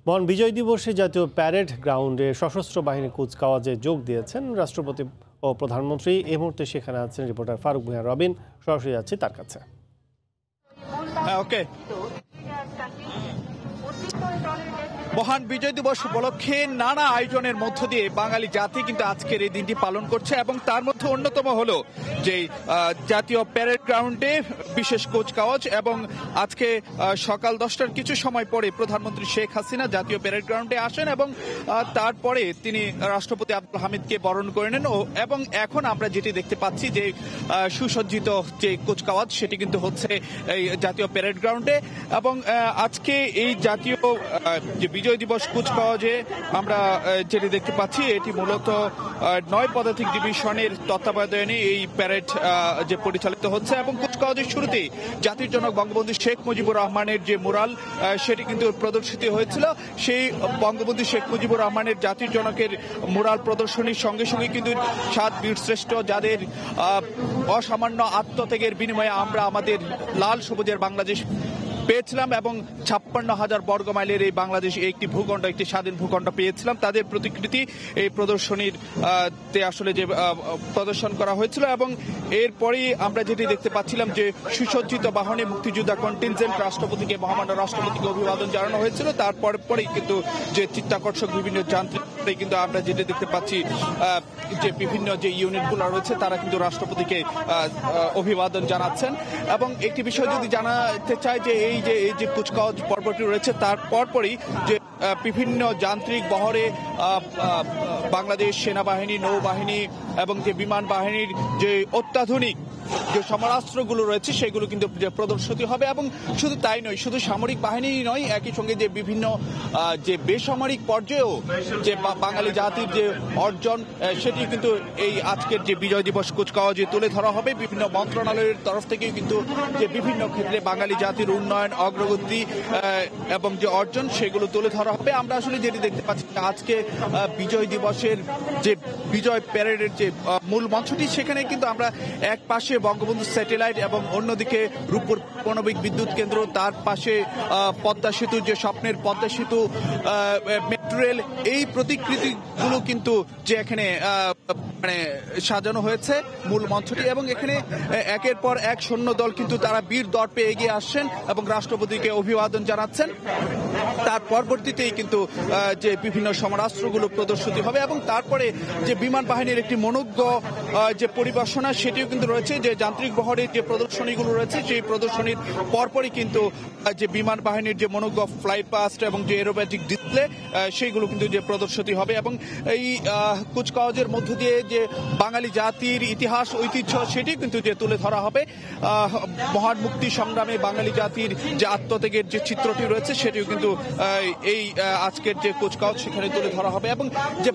মহান বিজয় দিবসে জাতীয় প্যারেড গ্রাউন্ডে সশস্ত্র বাহিনী কুচকাওয়াজে যোগ দিয়েছেন রাষ্ট্রপতি ও প্রধানমন্ত্রী। এই মুহূর্তে সেখানে আছেন রিপোর্টার ফারুক ভূঁইয়া রবিন। সরাসরি যাচ্ছি তার কাছে। মহান বিজয় দিবস উপলক্ষে নানা আয়োজনের মধ্য দিয়ে বাঙালি জাতি কিন্তু আজকের এই দিনটি পালন করছে এবং তার মধ্যে অন্যতম হলো যে জাতীয় প্যারেড গ্রাউন্ডে বিশেষ কুচকাওয়াজ। এবং আজকে সকাল 10টার কিছু সময় পরে প্রধানমন্ত্রী শেখ হাসিনা জাতীয় প্যারেড গ্রাউন্ডে আসেন এবং তারপরে তিনি রাষ্ট্রপতি আব্দুল হামিদকে বরণ করে নেন। এবং এখন আমরা যেটি দেখতে পাচ্ছি যে সুসজ্জিত যে কুচকাওয়াজ সেটি কিন্তু হচ্ছে এই জাতীয় প্যারেড গ্রাউন্ডে। এবং আজকে এই জাতীয় যে বিজয় দিবস কুচকাওয়াজে আমরা যেটি দেখতে পাচ্ছি এটি মূলত 9 পদাতিক ডিভিশনের তত্ত্বাবধানে এই প্যারেড যে পরিচালিত হচ্ছে। এবং কুচকাওয়াজের শুরুতেই জাতির জনক বঙ্গবন্ধু শেখ মুজিবুর রহমানের যে মুরাল সেটি কিন্তু প্রদর্শিত হয়েছিল। সেই বঙ্গবন্ধু শেখ মুজিবুর রহমানের জাতির জনকের মুরাল প্রদর্শনীর সঙ্গে সঙ্গে কিন্তু 7 বীরশ্রেষ্ঠ যাদের অসামান্য আত্মত্যাগের বিনিময়ে আমরা আমাদের লাল সবুজের বাংলাদেশ পেয়েছিলাম এবং 56,000 বর্গ মাইলের এই বাংলাদেশ একটি ভূখণ্ড, একটি স্বাধীন ভূখণ্ড পেয়েছিলাম, তাদের প্রতিকৃতি এই প্রদর্শনীর তে আসলে যে প্রদর্শন করা হয়েছিল। এবং এরপরেই আমরা যেটি দেখতে পাচ্ছিলাম যে সুসজ্জিত বাহনে মুক্তিযোদ্ধা কন্টিনজেন্ট রাষ্ট্রপতিকে, মহামান্য রাষ্ট্রপতিকে অভিবাদন জানানো হয়েছিল। তারপরেই কিন্তু যে চিত্তাকর্ষক বিভিন্ন যান্ত্রিক কিন্তু আমরা যেটি দেখতে পাচ্ছি যে বিভিন্ন যে ইউনিটগুলো রয়েছে তারা কিন্তু রাষ্ট্রপতিকে অভিবাদন জানাচ্ছেন। এবং একটি বিষয় যদি জানাতে চাই যে এই যে কুচকাওয়াজ পর্বটি রয়েছে তার পরপরই যে বিভিন্ন যান্ত্রিক বহরে বাংলাদেশ সেনাবাহিনী, নৌবাহিনী এবং যে বিমান বাহিনীর যে অত্যাধুনিক যে সমরাস্ত্রগুলো রয়েছে সেগুলো কিন্তু প্রদর্শিত হবে। এবং শুধু তাই নয়, শুধু সামরিক বাহিনী নয়, একই সঙ্গে যে বিভিন্ন যে বেসামরিক পর্যায়েও যে বাঙালি জাতির যে অর্জন সেটি কিন্তু এই আজকের যে বিজয় দিবস কুচকাওয়াজে তুলে ধরা হবে। বিভিন্ন মন্ত্রণালয়ের তরফ থেকেও কিন্তু যে বিভিন্ন ক্ষেত্রে বাঙালি জাতির উন্নয়ন, অগ্রগতি এবং যে অর্জন সেগুলো তুলে ধরা হবে। আমরা আসলে যেটি দেখতে পাচ্ছি আজকে বিজয় দিবসের যে বিজয় প্যারেডের যে মূল মঞ্চটি সেখানে কিন্তু আমরা এক পাশে বঙ্গবন্ধু স্যাটেলাইট এবং অন্যদিকে রূপপুর পারমাণবিক বিদ্যুৎ কেন্দ্র, তার পাশে পদ্মা সেতু, যে স্বপ্নের পদ্মা সেতু, মেট্রো রেল, এই প্রতিকৃতিগুলো কিন্তু যে এখানে মানে সাজানো হয়েছে মূল মঞ্চটি। এবং এখানে একের পর এক সৈন্য দল কিন্তু তারা বীর দর্পে এগিয়ে আসছেন এবং রাষ্ট্রপতিকে অভিবাদন জানাচ্ছেন। তার পরবর্তীতেই কিন্তু যে বিভিন্ন সমরাস্ত্রগুলো প্রদর্শিত হবে এবং তারপরে যে বিমান বাহিনীর একটি মনোজ্ঞ যে পরিবেশনা সেটিও কিন্তু রয়েছে। যে যান্ত্রিক বহরের যে প্রদর্শনীগুলো রয়েছে সেই প্রদর্শনীর পরপরই কিন্তু যে বিমান বাহিনীর যে মনোজ্ঞ ফ্লাই পাস্ট এবং যে এরোব্যাটিক ডিসপ্লে সেইগুলো কিন্তু যে প্রদর্শিত হবে। এবং এই কুচকাওয়াজের মধ্য দিয়ে যে বাঙালি জাতির ইতিহাস, ঐতিহ্য সেটি কিন্তু যে তুলে ধরা হবে। মহান মুক্তি সংগ্রামে বাঙালি জাতির যে আত্মত্যাগের যে চিত্রটি রয়েছে সেটিও কিন্তু এই আজকের যে কুচকাওয়াজ সেখানে তুলে ধরা হবে। এবং যে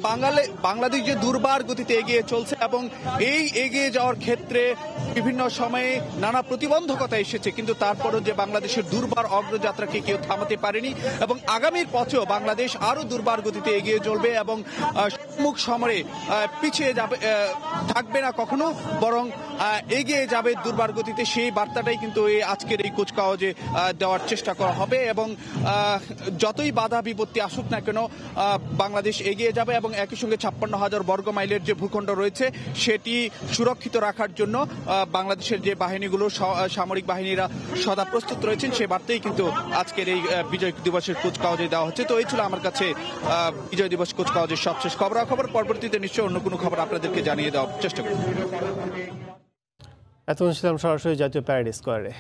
বাংলাদেশ যে দুর্বার গতিতে এগিয়ে চলছে এবং এই এগিয়ে যাওয়ার ক্ষেত্রে বিভিন্ন সময়ে নানা প্রতিবন্ধকতা এসেছে, কিন্তু তারপরও যে বাংলাদেশের দুর্বার অগ্রযাত্রাকে কেউ থামাতে পারেনি এবং আগামীর পথেও বাংলাদেশ আরো দুর্বার গতিতে এগিয়ে চলবে এবং সম্মুখ সমরে পিছিয়ে যাবে থাকবে না কখনো, বরং এগিয়ে যাবে দুর্বার গতিতে। সেই বার্তাটাই কিন্তু এই আজকের এই কুচকাওয়াজে দেওয়ার চেষ্টা করা হবে। এবং যতই বাধা বিপত্তি আসুক না কেন বাংলাদেশ এগিয়ে যাবে এবং একই সঙ্গে 56,000 বর্গ মাইলের যে ভূখণ্ড রয়েছে সেটি সুরক্ষিত রাখার জন্য বাংলাদেশের যে বাহিনীগুলো, সামরিক বাহিনীরা সদা প্রস্তুত রয়েছেন, সে বার্তাই কিন্তু আজকের এই বিজয় দিবসের কুচকাওয়াজে দেওয়া হচ্ছে। তো এই ছিল আমার কাছে বিজয় দিবস কুচকাওয়াজের সবশেষ খবরাখবর। পরবর্তীতে নিশ্চয়ই অন্য কোনো খবর আপনাদেরকে জানিয়ে দেওয়ার চেষ্টা করব। এতক্ষণ ছিলাম সরাসরি জাতীয় প্যারেড স্কোয়ারে।